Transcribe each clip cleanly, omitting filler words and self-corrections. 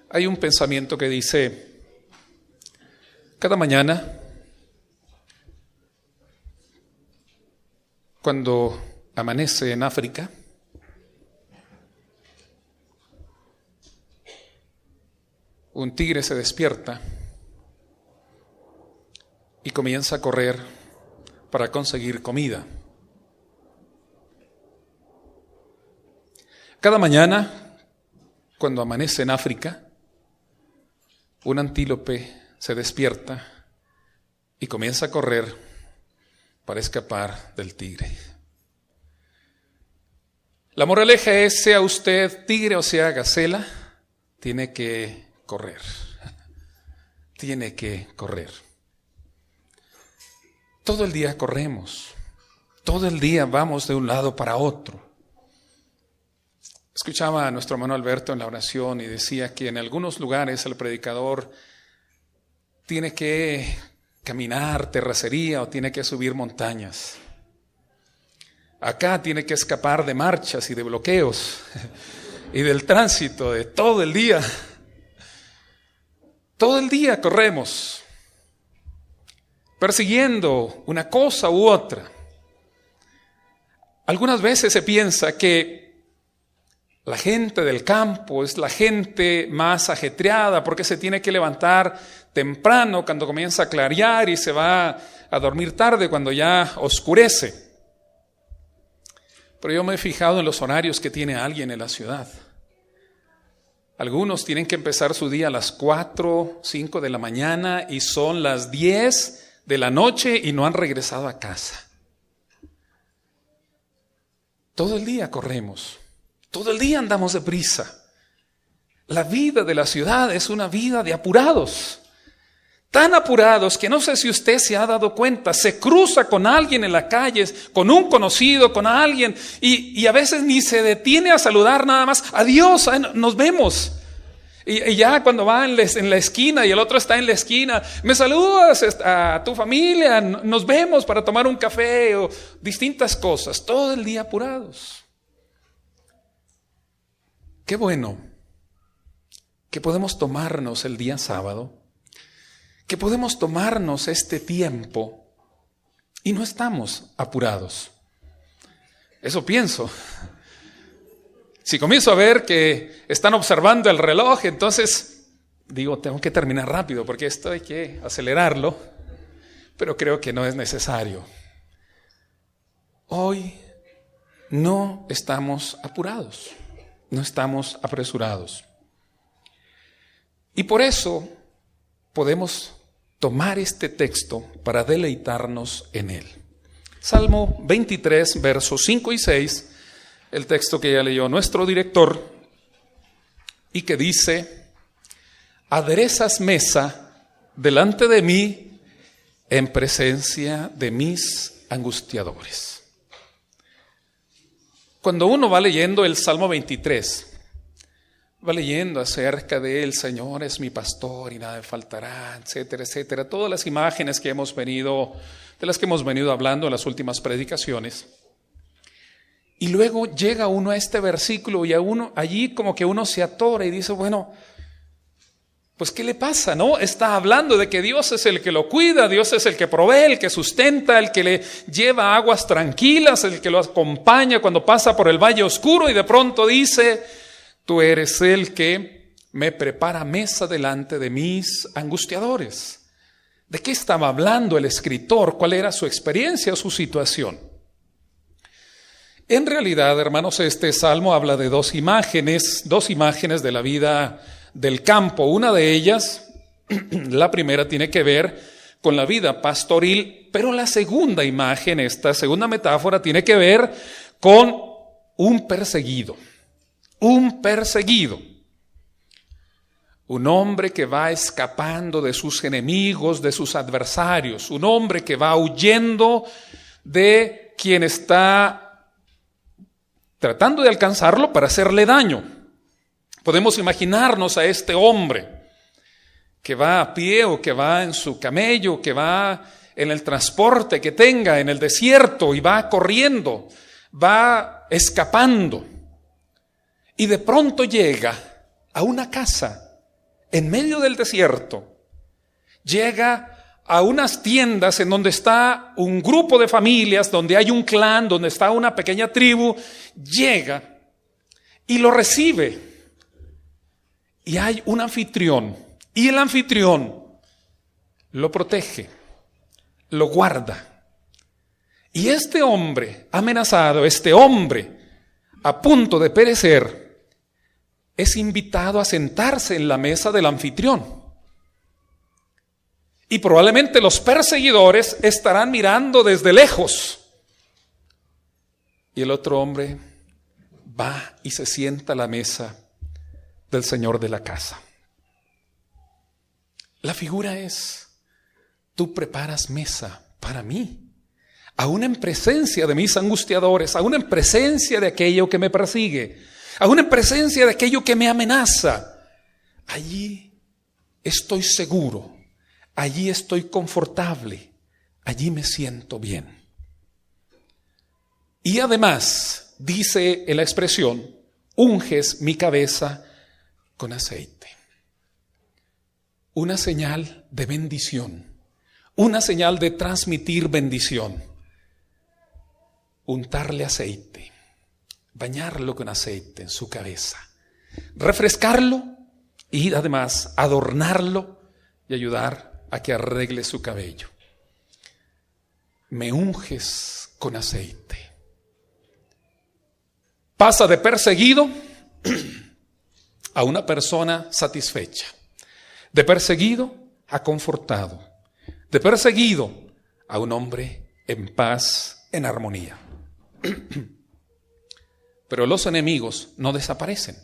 Hay un pensamiento que dice, cada mañana, cuando amanece en África, un tigre se despierta y comienza a correr para conseguir comida. Cada mañana, cuando amanece en África, un antílope se despierta y comienza a correr para escapar del tigre. La moraleja es, sea usted tigre o sea gacela, tiene que correr. Tiene que correr. Todo el día corremos. Todo el día vamos de un lado para otro. Escuchaba a nuestro hermano Alberto en la oración y decía que en algunos lugares el predicador tiene que caminar terracería o tiene que subir montañas. Acá tiene que escapar de marchas y de bloqueos y del tránsito de todo el día. Todo el día corremos, persiguiendo una cosa u otra. Algunas veces se piensa que la gente del campo es la gente más ajetreada porque se tiene que levantar temprano cuando comienza a clarear y se va a dormir tarde cuando ya oscurece. Pero yo me he fijado en los horarios que tiene alguien en la ciudad. Algunos tienen que empezar su día a las 4, 5 de la mañana y son las 10 de la noche y no han regresado a casa. Todo el día corremos. Todo el día andamos deprisa. La vida de la ciudad es una vida de apurados. Tan apurados que no sé si usted se ha dado cuenta, se cruza con alguien en la calle, con un conocido, con alguien, y a veces ni se detiene a saludar nada más. Adiós, nos vemos. Y ya cuando va en la esquina y el otro está en la esquina, me saludas a tu familia, nos vemos para tomar un café o distintas cosas. Todo el día apurados. Qué bueno que podemos tomarnos el día sábado, que podemos tomarnos este tiempo y no estamos apurados. Eso pienso. Si comienzo a ver que están observando el reloj, entonces digo, tengo que terminar rápido porque esto hay que acelerarlo, pero creo que no es necesario. Hoy no estamos apurados. No estamos apresurados. Y por eso podemos tomar este texto para deleitarnos en él. Salmo 23, versos 5 y 6, el texto que ya leyó nuestro director, y que dice, aderezas mesa delante de mí en presencia de mis angustiadores. Cuando uno va leyendo el Salmo 23, va leyendo acerca de el Señor es mi pastor y nada me faltará, etcétera, etcétera. Todas las imágenes de las que hemos venido hablando en las últimas predicaciones. Y luego llega uno a este versículo y allí como que uno se atora y dice, bueno, pues ¿qué le pasa, no? Está hablando de que Dios es el que lo cuida, Dios es el que provee, el que sustenta, el que le lleva aguas tranquilas, el que lo acompaña cuando pasa por el valle oscuro y de pronto dice, tú eres el que me prepara mesa delante de mis angustiadores. ¿De qué estaba hablando el escritor? ¿Cuál era su experiencia o su situación? En realidad, hermanos, este salmo habla de dos imágenes de la vida del campo. Una de ellas, la primera, tiene que ver con la vida pastoril, pero la segunda imagen, esta segunda metáfora, tiene que ver con un perseguido. Un perseguido. Un hombre que va escapando de sus enemigos, de sus adversarios. Un hombre que va huyendo de quien está tratando de alcanzarlo para hacerle daño. Podemos imaginarnos a este hombre que va a pie o que va en su camello, que va en el transporte que tenga en el desierto y va corriendo, va escapando. Y de pronto llega a una casa en medio del desierto, llega a unas tiendas en donde está un grupo de familias, donde hay un clan, donde está una pequeña tribu, llega y lo recibe. Y hay un anfitrión, y el anfitrión lo protege, lo guarda. Y este hombre amenazado, este hombre a punto de perecer, es invitado a sentarse en la mesa del anfitrión. Y probablemente los perseguidores estarán mirando desde lejos. Y el otro hombre va y se sienta a la mesa del señor de la casa. La figura es: tú preparas mesa para mí, aún en presencia de mis angustiadores, aún en presencia de aquello que me persigue, aún en presencia de aquello que me amenaza. Allí estoy seguro, allí estoy confortable, allí me siento bien. Y además, dice en la expresión, unges mi cabeza con aceite. Una señal de bendición, una señal de transmitir bendición. Untarle aceite, bañarlo con aceite en su cabeza, refrescarlo y además adornarlo y ayudar a que arregle su cabello. Me unges con aceite. Pasa de perseguido a una persona satisfecha, de perseguido a confortado, de perseguido a un hombre en paz, en armonía. Pero los enemigos no desaparecen.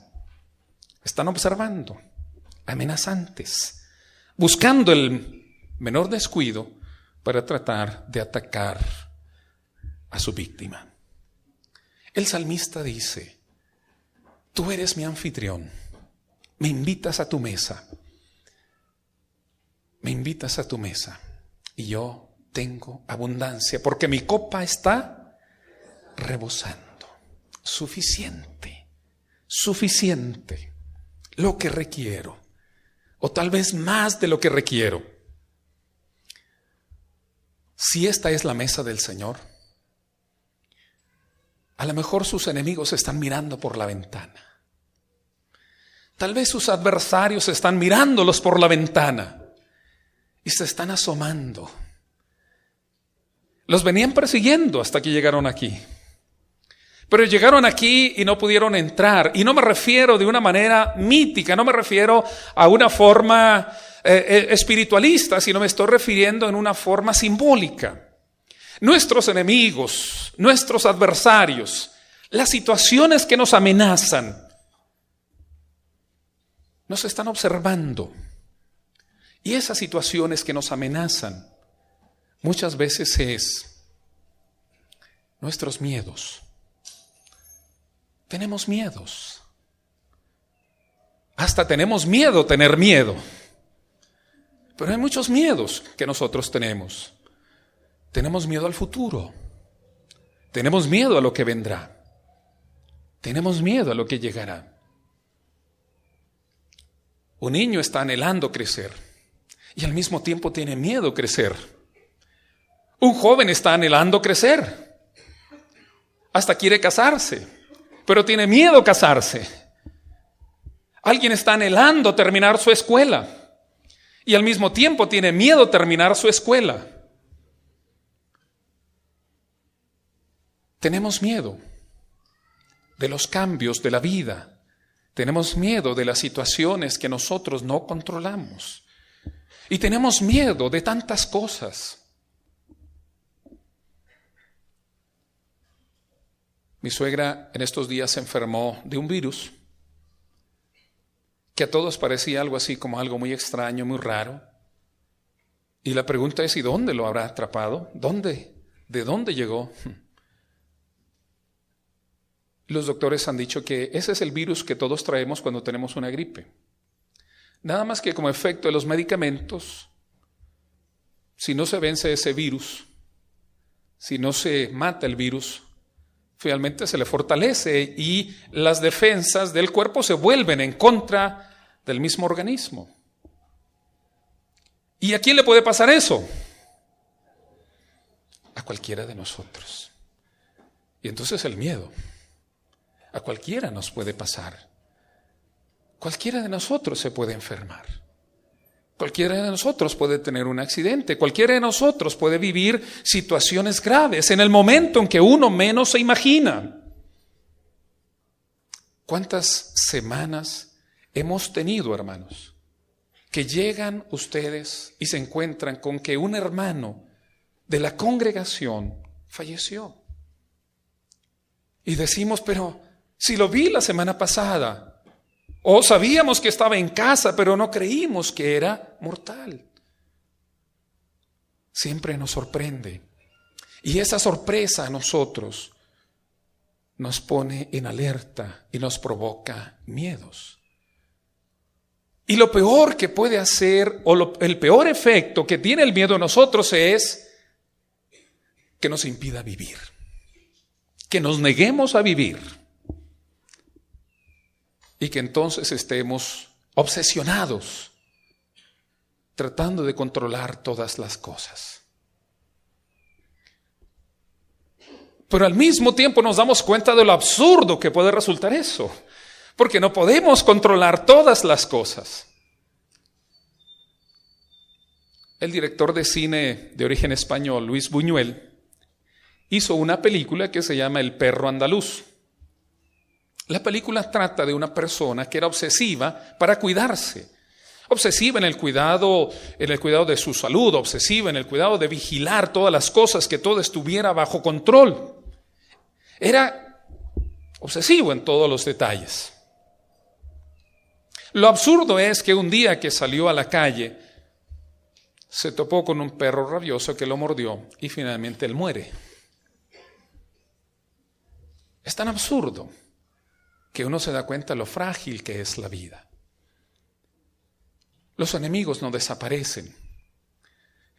Están observando, amenazantes, buscando el menor descuido para tratar de atacar a su víctima. El salmista dice: tú eres mi anfitrión, me invitas a tu mesa, me invitas a tu mesa y yo tengo abundancia porque mi copa está rebosando. Suficiente, suficiente, lo que requiero, o tal vez más de lo que requiero. Si esta es la mesa del Señor, a lo mejor sus enemigos están mirando por la ventana. Tal vez sus adversarios están mirándolos por la ventana y se están asomando. Los venían persiguiendo hasta que llegaron aquí. Pero llegaron aquí y no pudieron entrar. Y no me refiero de una manera mítica, no me refiero a una forma espiritualista, sino me estoy refiriendo en una forma simbólica. Nuestros enemigos, nuestros adversarios, las situaciones que nos amenazan, nos están observando. Y esas situaciones que nos amenazan muchas veces es nuestros miedos. Tenemos miedos. Hasta tenemos miedo tener miedo. Pero hay muchos miedos que nosotros tenemos. Tenemos miedo al futuro. Tenemos miedo a lo que vendrá. Tenemos miedo a lo que llegará. Un niño está anhelando crecer y al mismo tiempo tiene miedo a crecer. Un joven está anhelando crecer. Hasta quiere casarse, pero tiene miedo a casarse. Alguien está anhelando terminar su escuela y al mismo tiempo tiene miedo a terminar su escuela. Tenemos miedo de los cambios de la vida. Tenemos miedo de las situaciones que nosotros no controlamos. Y tenemos miedo de tantas cosas. Mi suegra en estos días se enfermó de un virus que a todos parecía algo así como algo muy extraño, muy raro. Y la pregunta es: ¿y dónde lo habrá atrapado? ¿Dónde? ¿De dónde llegó? Los doctores han dicho que ese es el virus que todos traemos cuando tenemos una gripe. Nada más que como efecto de los medicamentos, si no se vence ese virus, si no se mata el virus, finalmente se le fortalece y las defensas del cuerpo se vuelven en contra del mismo organismo. ¿Y a quién le puede pasar eso? A cualquiera de nosotros. Y entonces el miedo. A cualquiera nos puede pasar. Cualquiera de nosotros se puede enfermar. Cualquiera de nosotros puede tener un accidente. Cualquiera de nosotros puede vivir situaciones graves en el momento en que uno menos se imagina. ¿Cuántas semanas hemos tenido, hermanos, que llegan ustedes y se encuentran con que un hermano de la congregación falleció? Y decimos, pero si lo vi la semana pasada, o sabíamos que estaba en casa, pero no creímos que era mortal. Siempre nos sorprende. Y esa sorpresa a nosotros nos pone en alerta y nos provoca miedos. Y lo peor que puede hacer, el peor efecto que tiene el miedo en nosotros es que nos impida vivir, que nos neguemos a vivir y que entonces estemos obsesionados tratando de controlar todas las cosas. Pero al mismo tiempo nos damos cuenta de lo absurdo que puede resultar eso, porque no podemos controlar todas las cosas. El director de cine de origen español, Luis Buñuel, hizo una película que se llama El perro andaluz. La película trata de una persona que era obsesiva para cuidarse. Obsesiva en el cuidado de su salud, obsesiva en el cuidado de vigilar todas las cosas, que todo estuviera bajo control. Era obsesivo en todos los detalles. Lo absurdo es que un día que salió a la calle, se topó con un perro rabioso que lo mordió y finalmente él muere. Es tan absurdo que uno se da cuenta lo frágil que es la vida. Los enemigos no desaparecen.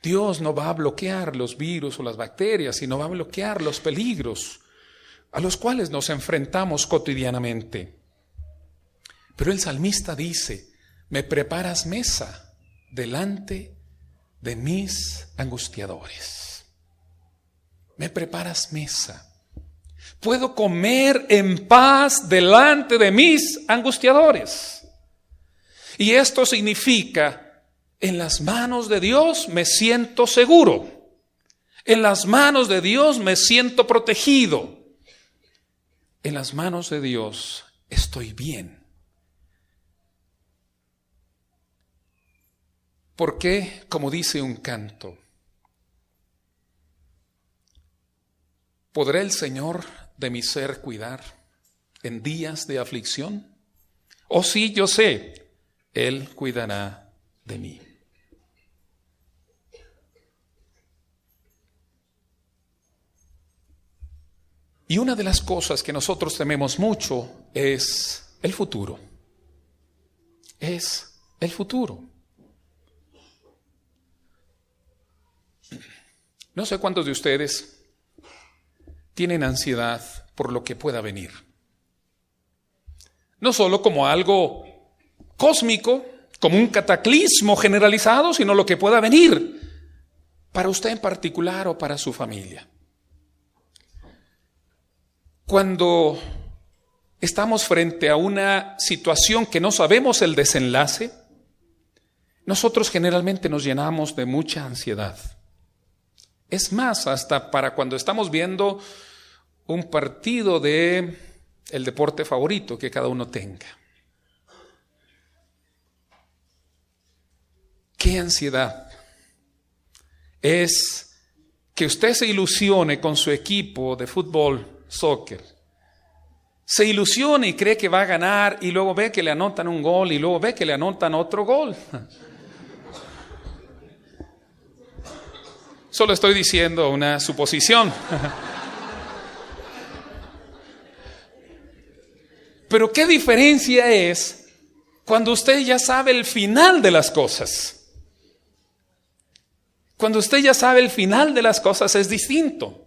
Dios no va a bloquear los virus o las bacterias, sino va a bloquear los peligros a los cuales nos enfrentamos cotidianamente. Pero el salmista dice, me preparas mesa delante de mis angustiadores. Me preparas mesa. Puedo comer en paz delante de mis angustiadores. Y esto significa, en las manos de Dios me siento seguro. En las manos de Dios me siento protegido. En las manos de Dios estoy bien. Porque, como dice un canto, ¿podrá el Señor de mi ser cuidar en días de aflicción? Oh sí, yo sé, Él cuidará de mí. Y una de las cosas que nosotros tememos mucho es el futuro. Es el futuro. No sé cuántos de ustedes tienen ansiedad por lo que pueda venir. No solo como algo cósmico, como un cataclismo generalizado, sino lo que pueda venir para usted en particular o para su familia. Cuando estamos frente a una situación que no sabemos el desenlace, nosotros generalmente nos llenamos de mucha ansiedad. Es más, hasta para cuando estamos viendo un partido de el deporte favorito que cada uno tenga. ¡Qué ansiedad! Es que usted se ilusione con su equipo de fútbol, soccer. Se ilusione y cree que va a ganar y luego ve que le anotan un gol y luego ve que le anotan otro gol. Solo estoy diciendo una suposición. Pero qué diferencia es cuando usted ya sabe el final de las cosas. Cuando usted ya sabe el final de las cosas es distinto.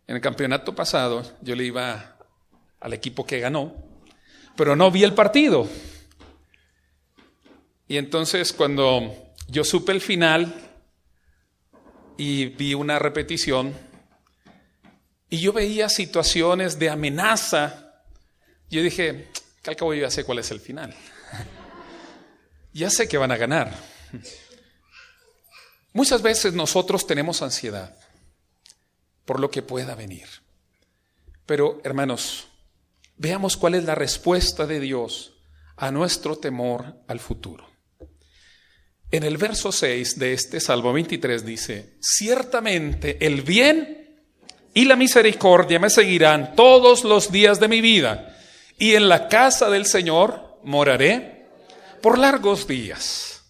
En el campeonato pasado yo le iba al equipo que ganó, pero no vi el partido. Y entonces cuando yo supe el final y vi una repetición y yo veía situaciones de amenaza, yo dije, que al cabo yo ya sé cuál es el final. Ya sé que van a ganar. Muchas veces nosotros tenemos ansiedad por lo que pueda venir. Pero, hermanos, veamos cuál es la respuesta de Dios a nuestro temor al futuro. En el verso 6 de este Salmo 23 dice, ciertamente el bien y la misericordia me seguirán todos los días de mi vida, y en la casa del Señor moraré por largos días.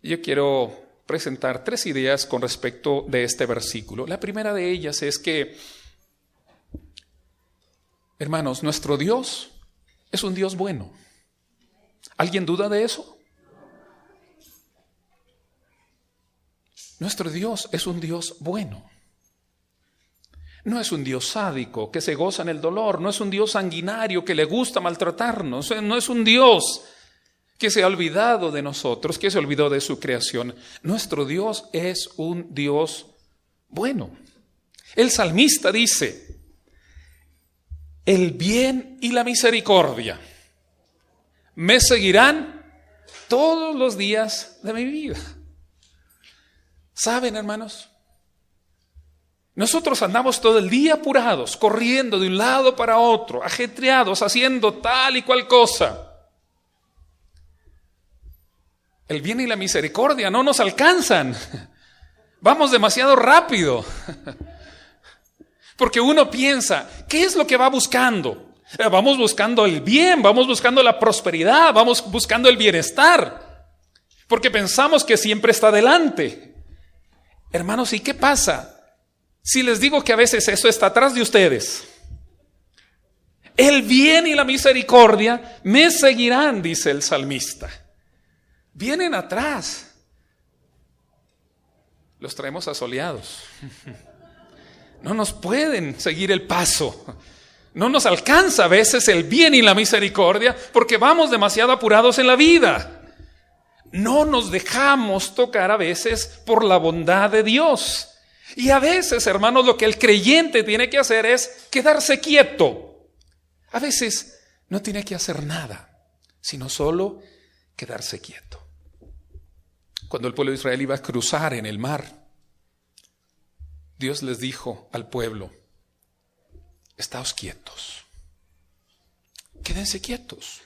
Yo quiero presentar 3 ideas con respecto de este versículo. La primera de ellas es que, hermanos, nuestro Dios es un Dios bueno. ¿Alguien duda de eso? Nuestro Dios es un Dios bueno. No es un Dios sádico que se goza en el dolor, no es un Dios sanguinario que le gusta maltratarnos, no es un Dios que se ha olvidado de nosotros, que se olvidó de su creación. Nuestro Dios es un Dios bueno. El salmista dice, el bien y la misericordia me seguirán todos los días de mi vida. ¿Saben, hermanos? Nosotros andamos todo el día apurados, corriendo de un lado para otro, ajetreados, haciendo tal y cual cosa. El bien y la misericordia no nos alcanzan. Vamos demasiado rápido. Porque uno piensa, ¿qué es lo que va buscando? Vamos buscando el bien, vamos buscando la prosperidad, vamos buscando el bienestar. Porque pensamos que siempre está delante. Hermanos, ¿y qué pasa si les digo que a veces eso está atrás de ustedes? El bien y la misericordia me seguirán, dice el salmista. Vienen atrás. Los traemos asoleados. No nos pueden seguir el paso. No nos alcanza a veces el bien y la misericordia porque vamos demasiado apurados en la vida. No nos dejamos tocar a veces por la bondad de Dios. Y a veces, hermanos, lo que el creyente tiene que hacer es quedarse quieto. A veces no tiene que hacer nada, sino solo quedarse quieto. Cuando el pueblo de Israel iba a cruzar en el mar, Dios les dijo al pueblo, estáos quietos, quédense quietos,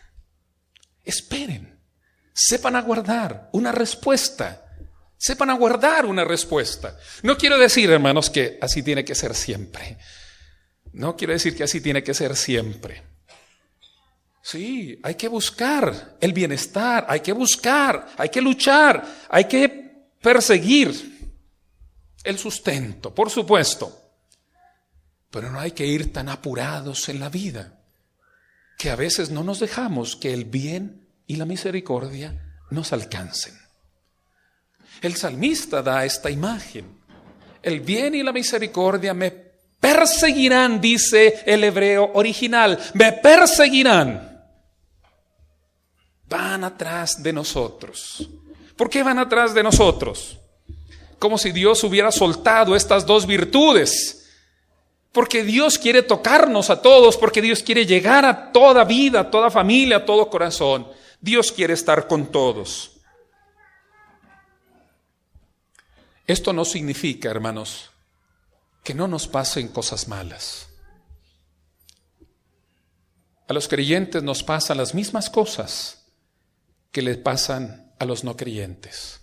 esperen, sepan aguardar una respuesta. Sepan aguardar una respuesta. No quiero decir, hermanos, que así tiene que ser siempre. No quiero decir que así tiene que ser siempre. Sí, hay que buscar el bienestar, hay que buscar, hay que luchar, hay que perseguir el sustento, por supuesto. Pero no hay que ir tan apurados en la vida, que a veces no nos dejamos que el bien y la misericordia nos alcancen. El salmista da esta imagen. El bien y la misericordia me perseguirán, dice el hebreo original. Me perseguirán. Van atrás de nosotros. ¿Por qué van atrás de nosotros? Como si Dios hubiera soltado estas 2 virtudes. Porque Dios quiere tocarnos a todos, porque Dios quiere llegar a toda vida, a toda familia, a todo corazón. Dios quiere estar con todos. Esto no significa, hermanos, que no nos pasen cosas malas. A los creyentes nos pasan las mismas cosas que les pasan a los no creyentes.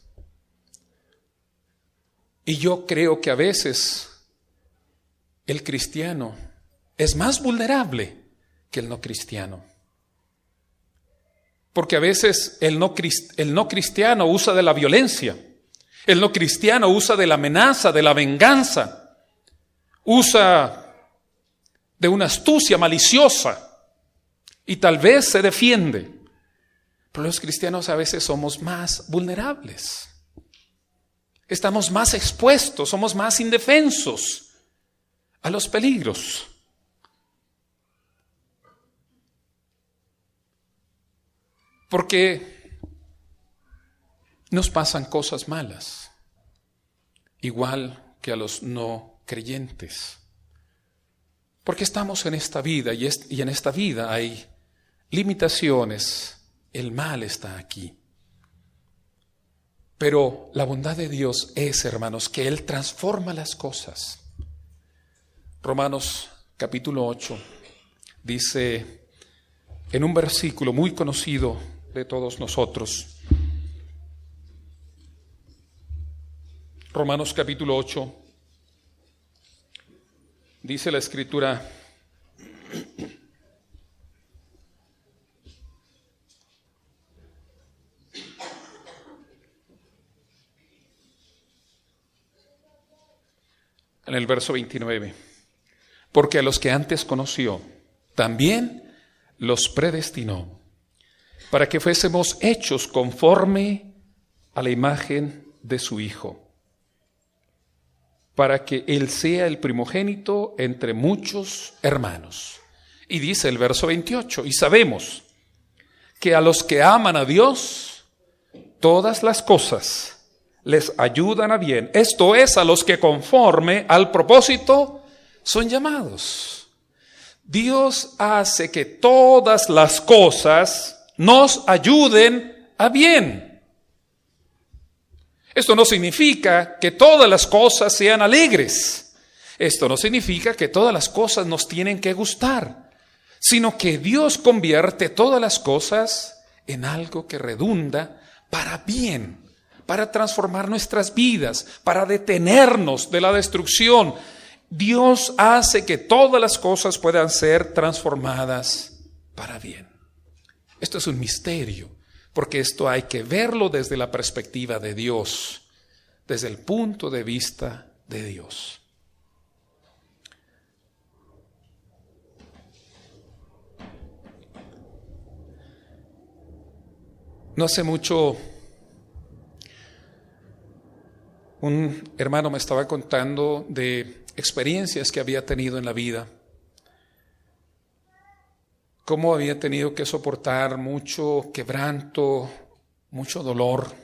Y yo creo que a veces el cristiano es más vulnerable que el no cristiano. Porque a veces el no cristiano usa de la violencia. El no cristiano usa de la amenaza, de la venganza, usa de una astucia maliciosa y tal vez se defiende. Pero los cristianos a veces somos más vulnerables. Estamos más expuestos, somos más indefensos a los peligros. Porque nos pasan cosas malas, igual que a los no creyentes. Porque estamos en esta vida y en esta vida hay limitaciones, el mal está aquí. Pero la bondad de Dios es, hermanos, que Él transforma las cosas. Romanos capítulo 8 dice en un versículo muy conocido de todos nosotros, Romanos capítulo 8, dice la Escritura: en el verso 29, porque a los que antes conoció, también los predestinó, para que fuésemos hechos conforme a la imagen de su Hijo, para que Él sea el primogénito entre muchos hermanos. Y dice el verso 28, y sabemos que a los que aman a Dios, todas las cosas les ayudan a bien. Esto es, a los que conforme al propósito son llamados. Dios hace que todas las cosas nos ayuden a bien. Esto no significa que todas las cosas sean alegres. Esto no significa que todas las cosas nos tienen que gustar, sino que Dios convierte todas las cosas en algo que redunda para bien, para transformar nuestras vidas, para detenernos de la destrucción. Dios hace que todas las cosas puedan ser transformadas para bien. Esto es un misterio, porque esto hay que verlo desde la perspectiva de Dios, desde el punto de vista de Dios. No hace mucho, un hermano me estaba contando de experiencias que había tenido en la vida, cómo había tenido que soportar mucho quebranto, mucho dolor,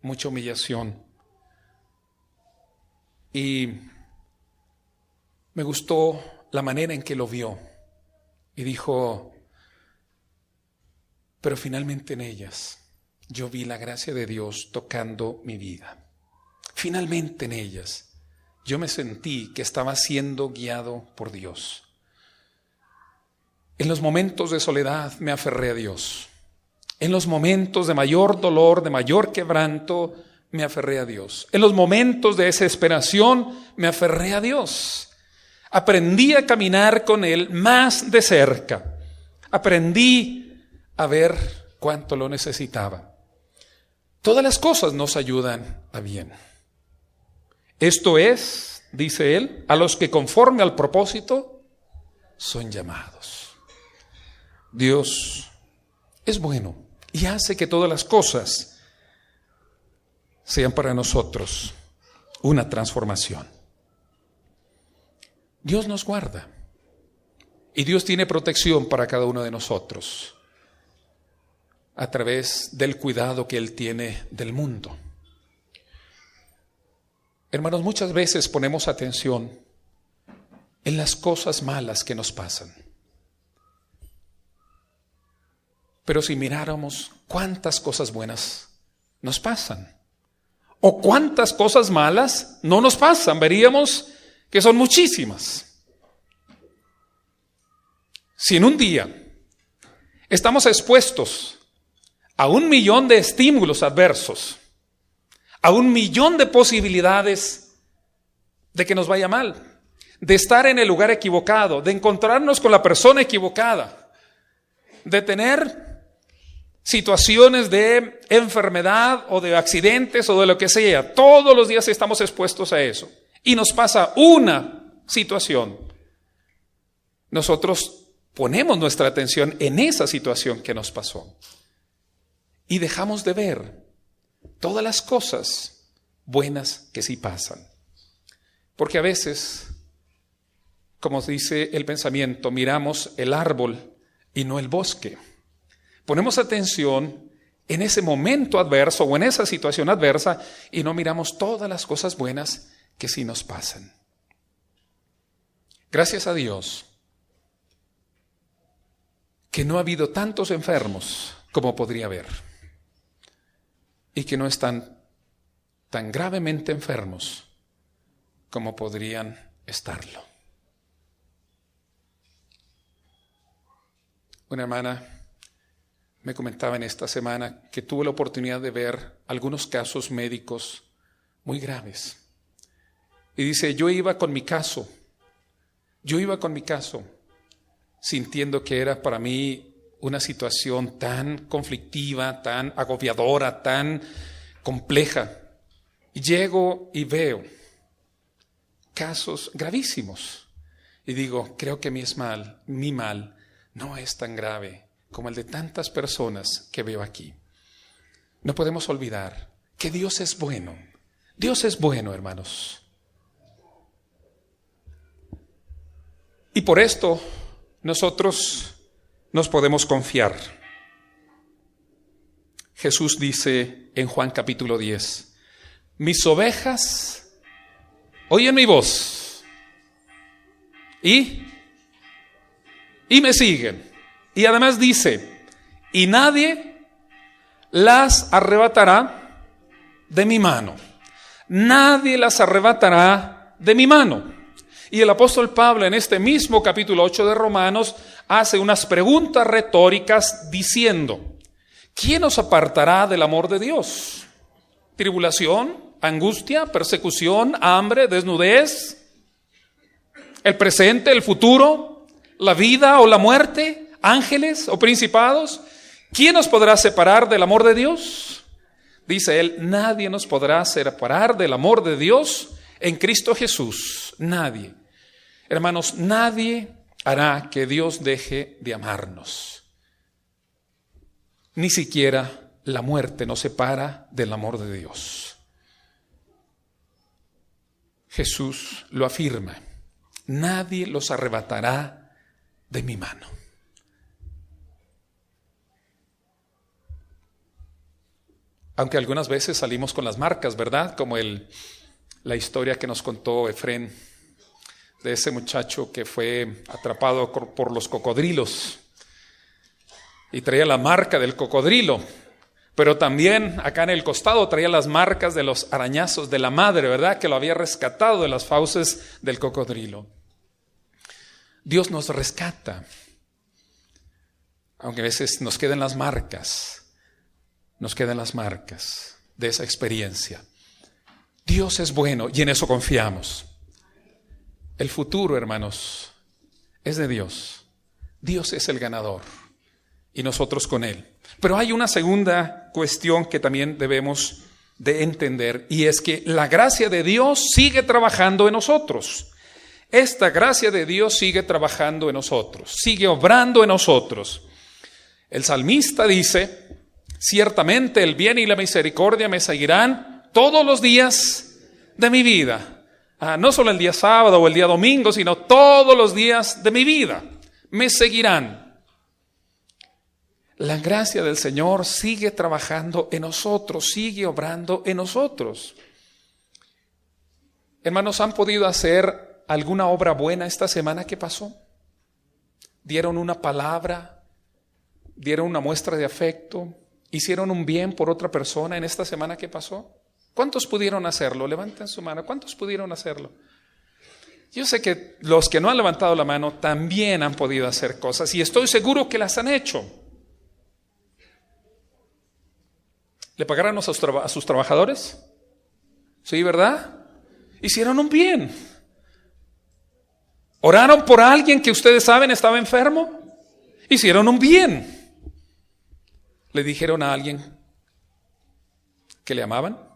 mucha humillación. Y me gustó la manera en que lo vio y dijo: pero finalmente en ellas yo vi la gracia de Dios tocando mi vida. Finalmente en ellas yo me sentí que estaba siendo guiado por Dios. En los momentos de soledad me aferré a Dios. En los momentos de mayor dolor, de mayor quebranto, me aferré a Dios. En los momentos de desesperación me aferré a Dios. Aprendí a caminar con Él más de cerca. Aprendí a ver cuánto lo necesitaba. Todas las cosas nos ayudan a bien. Esto es, dice él, a los que conforme al propósito son llamados. Dios es bueno y hace que todas las cosas sean para nosotros una transformación. Dios nos guarda y Dios tiene protección para cada uno de nosotros a través del cuidado que Él tiene del mundo. Hermanos, muchas veces ponemos atención en las cosas malas que nos pasan. Pero si miráramos cuántas cosas buenas nos pasan o cuántas cosas malas no nos pasan, veríamos que son muchísimas. Si en un día estamos expuestos a 1,000,000 de estímulos adversos, a 1,000,000 de posibilidades de que nos vaya mal, de estar en el lugar equivocado, de encontrarnos con la persona equivocada, de tener situaciones de enfermedad o de accidentes o de lo que sea. Todos los días estamos expuestos a eso. Y nos pasa una situación. Nosotros ponemos nuestra atención en esa situación que nos pasó. Y dejamos de ver todas las cosas buenas que sí pasan. Porque a veces, como dice el pensamiento, miramos el árbol y no el bosque. Ponemos atención en ese momento adverso o en esa situación adversa y no miramos todas las cosas buenas que sí nos pasan. Gracias a Dios que no ha habido tantos enfermos como podría haber y que no están tan gravemente enfermos como podrían estarlo. Una hermana me comentaba en esta semana que tuvo la oportunidad de ver algunos casos médicos muy graves. Y dice, yo iba con mi caso, sintiendo que era para mí una situación tan conflictiva, tan agobiadora, tan compleja. Y llego y veo casos gravísimos. Y digo, creo que mi mal no es tan grave como el de tantas personas que veo aquí. No podemos olvidar que Dios es bueno. Dios es bueno, hermanos. Y por esto nosotros nos podemos confiar. Jesús dice en Juan capítulo 10, mis ovejas oyen mi voz y me siguen. Y además dice, y nadie las arrebatará de mi mano. Nadie las arrebatará de mi mano. Y el apóstol Pablo en este mismo capítulo 8 de Romanos hace unas preguntas retóricas diciendo, ¿quién nos apartará del amor de Dios? ¿Tribulación, angustia, persecución, hambre, desnudez? ¿El presente, el futuro, la vida o la muerte? ¿Ángeles o principados? ¿Quién nos podrá separar del amor de Dios? Dice él, nadie nos podrá separar del amor de Dios en Cristo Jesús. Nadie. Hermanos, nadie hará que Dios deje de amarnos. Ni siquiera la muerte nos separa del amor de Dios. Jesús lo afirma, nadie los arrebatará de mi mano. Aunque algunas veces salimos con las marcas, ¿verdad? Como la historia que nos contó Efrén de ese muchacho que fue atrapado por los cocodrilos y traía la marca del cocodrilo, pero también acá en el costado traía las marcas de los arañazos de la madre, ¿verdad? Que lo había rescatado de las fauces del cocodrilo. Dios nos rescata, aunque a veces nos quedan las marcas de esa experiencia. Dios es bueno y en eso confiamos. El futuro, hermanos, es de Dios. Dios es el ganador y nosotros con Él. Pero hay una segunda cuestión que también debemos de entender y es que la gracia de Dios sigue trabajando en nosotros. Esta gracia de Dios sigue trabajando en nosotros, sigue obrando en nosotros. El salmista dice, ciertamente el bien y la misericordia me seguirán todos los días de mi vida. No solo el día sábado o el día domingo, sino todos los días de mi vida me seguirán. La gracia del Señor sigue trabajando en nosotros, sigue obrando en nosotros. Hermanos, ¿han podido hacer alguna obra buena esta semana que pasó? ¿Dieron una palabra? ¿Dieron una muestra de afecto? ¿Hicieron un bien por otra persona en esta semana que pasó? ¿Cuántos pudieron hacerlo? Levanten su mano. ¿Cuántos pudieron hacerlo? Yo sé que los que no han levantado la mano también han podido hacer cosas y estoy seguro que las han hecho. ¿Le pagaron a sus trabajadores? Sí, ¿verdad? Hicieron un bien. ¿Oraron por alguien que ustedes saben estaba enfermo? Hicieron un bien. ¿Le dijeron a alguien que le amaban?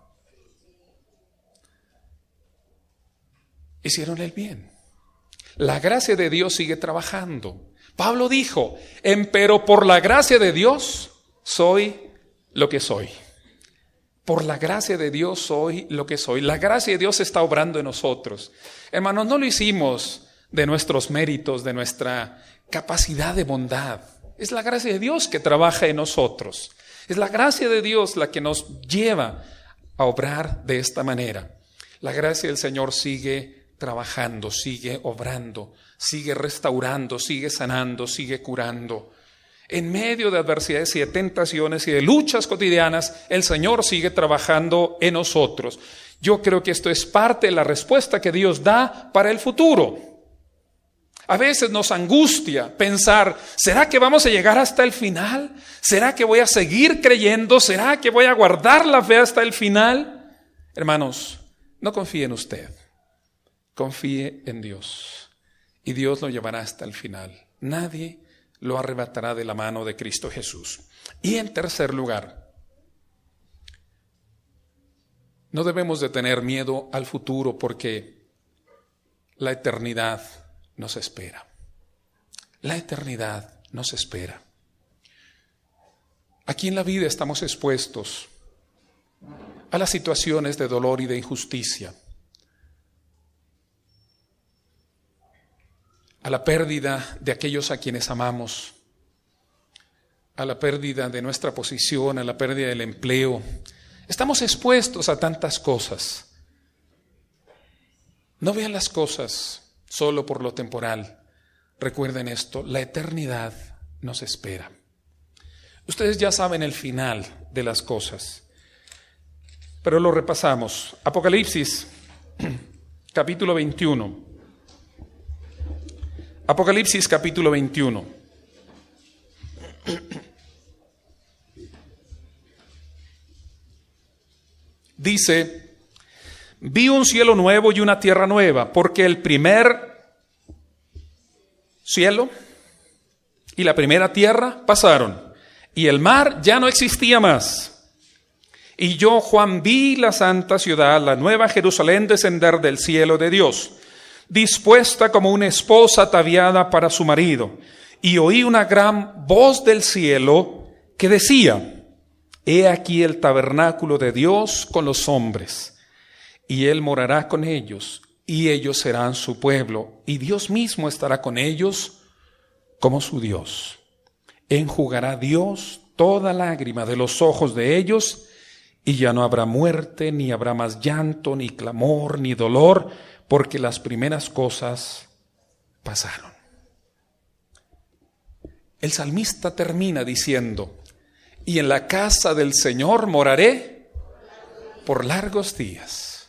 Hicieron el bien. La gracia de Dios sigue trabajando. Pablo dijo, empero por la gracia de Dios soy lo que soy. Por la gracia de Dios soy lo que soy. La gracia de Dios está obrando en nosotros. Hermanos, no lo hicimos de nuestros méritos, de nuestra capacidad de bondad. Es la gracia de Dios que trabaja en nosotros. Es la gracia de Dios la que nos lleva a obrar de esta manera. La gracia del Señor sigue trabajando, sigue obrando, sigue restaurando, sigue sanando, sigue curando. En medio de adversidades y de tentaciones y de luchas cotidianas, el Señor sigue trabajando en nosotros. Yo creo que esto es parte de la respuesta que Dios da para el futuro. A veces nos angustia pensar, ¿será que vamos a llegar hasta el final? ¿Será que voy a seguir creyendo? ¿Será que voy a guardar la fe hasta el final? Hermanos, no confíe en usted, confíe en Dios y Dios lo llevará hasta el final. Nadie lo arrebatará de la mano de Cristo Jesús. Y en tercer lugar, no debemos de tener miedo al futuro porque la eternidad nos espera. La eternidad nos espera. Aquí en la vida estamos expuestos a las situaciones de dolor y de injusticia, a la pérdida de aquellos a quienes amamos, a la pérdida de nuestra posición, a la pérdida del empleo. Estamos expuestos a tantas cosas. No vean las cosas solo por lo temporal. Recuerden esto, la eternidad nos espera. Ustedes ya saben el final de las cosas, pero lo repasamos. Apocalipsis, capítulo 21. Apocalipsis, capítulo 21. Dice: vi un cielo nuevo y una tierra nueva, porque el primer cielo y la primera tierra pasaron, y el mar ya no existía más. Y yo, Juan, vi la santa ciudad, la nueva Jerusalén, descender del cielo de Dios, dispuesta como una esposa ataviada para su marido. Y oí una gran voz del cielo que decía: he aquí el tabernáculo de Dios con los hombres, y Él morará con ellos, y ellos serán su pueblo, y Dios mismo estará con ellos como su Dios. Enjugará Dios toda lágrima de los ojos de ellos, y ya no habrá muerte, ni habrá más llanto, ni clamor, ni dolor, porque las primeras cosas pasaron. El salmista termina diciendo: y en la casa del Señor moraré por largos días.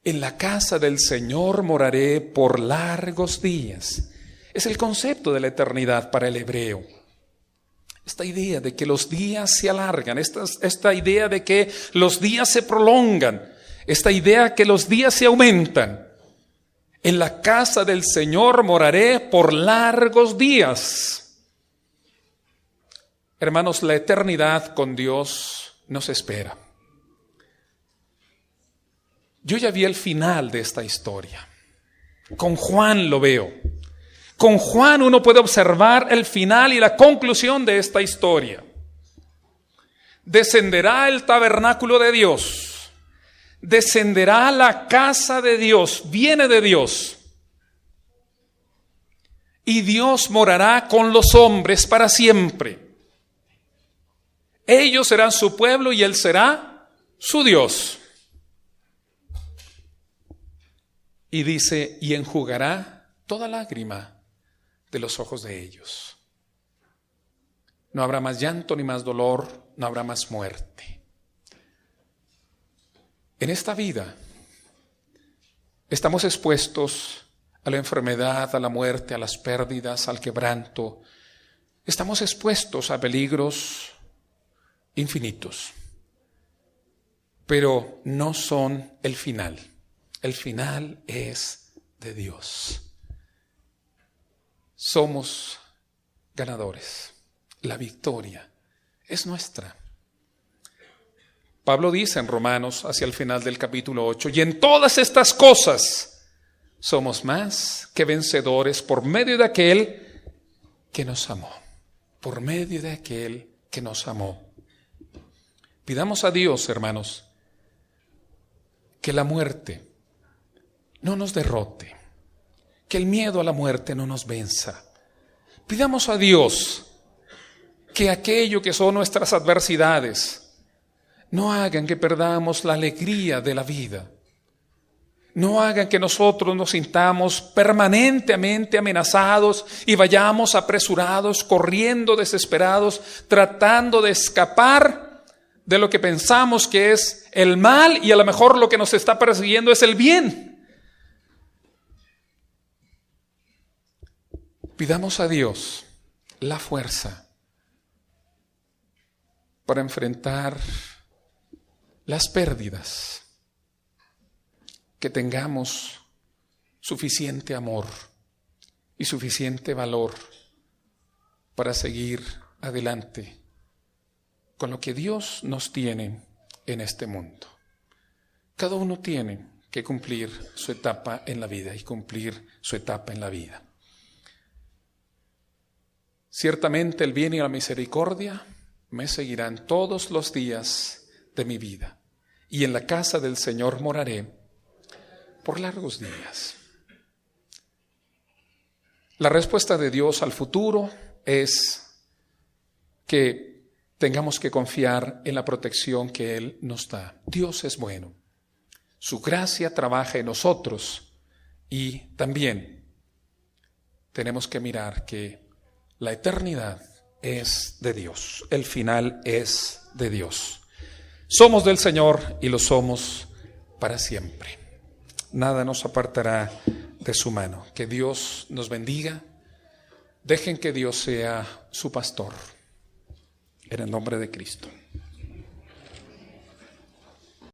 En la casa del Señor moraré por largos días. Es el concepto de la eternidad para el hebreo. Esta idea de que los días se alargan, esta idea de que los días se prolongan, esta idea que los días se aumentan. En la casa del Señor moraré por largos días. Hermanos, la eternidad con Dios nos espera. Yo ya vi el final de esta historia. Con Juan lo veo. Con Juan uno puede observar el final y la conclusión de esta historia. Descenderá el tabernáculo de Dios. Descenderá la casa de Dios. Viene de Dios. Y Dios morará con los hombres para siempre. Ellos serán su pueblo y Él será su Dios. Y dice: y enjugará toda lágrima de los ojos de ellos. No habrá más llanto ni más dolor, no habrá más muerte. En esta vida estamos expuestos a la enfermedad, a la muerte, a las pérdidas, al quebranto. Estamos expuestos a peligros infinitos, pero no son el final. El final es de Dios. Somos ganadores. La victoria es nuestra. Pablo dice en Romanos, hacia el final del capítulo 8, y en todas estas cosas somos más que vencedores por medio de aquel que nos amó. Por medio de aquel que nos amó. Pidamos a Dios, hermanos, que la muerte no nos derrote, que el miedo a la muerte no nos venza. Pidamos a Dios que aquello que son nuestras adversidades no hagan que perdamos la alegría de la vida. No hagan que nosotros nos sintamos permanentemente amenazados y vayamos apresurados, corriendo desesperados, tratando de escapar de lo que pensamos que es el mal y a lo mejor lo que nos está persiguiendo es el bien. Pidamos a Dios la fuerza para enfrentar las pérdidas, que tengamos suficiente amor y suficiente valor para seguir adelante con lo que Dios nos tiene en este mundo. Cada uno tiene que cumplir su etapa en la vida y cumplir su etapa en la vida. Ciertamente el bien y la misericordia me seguirán todos los días de mi vida, y en la casa del Señor moraré por largos días. La respuesta de Dios al futuro es que tengamos que confiar en la protección que Él nos da. Dios es bueno. Su gracia trabaja en nosotros y también tenemos que mirar que la eternidad es de Dios. El final es de Dios. Somos del Señor y lo somos para siempre. Nada nos apartará de su mano. Que Dios nos bendiga. Dejen que Dios sea su pastor. En el nombre de Cristo.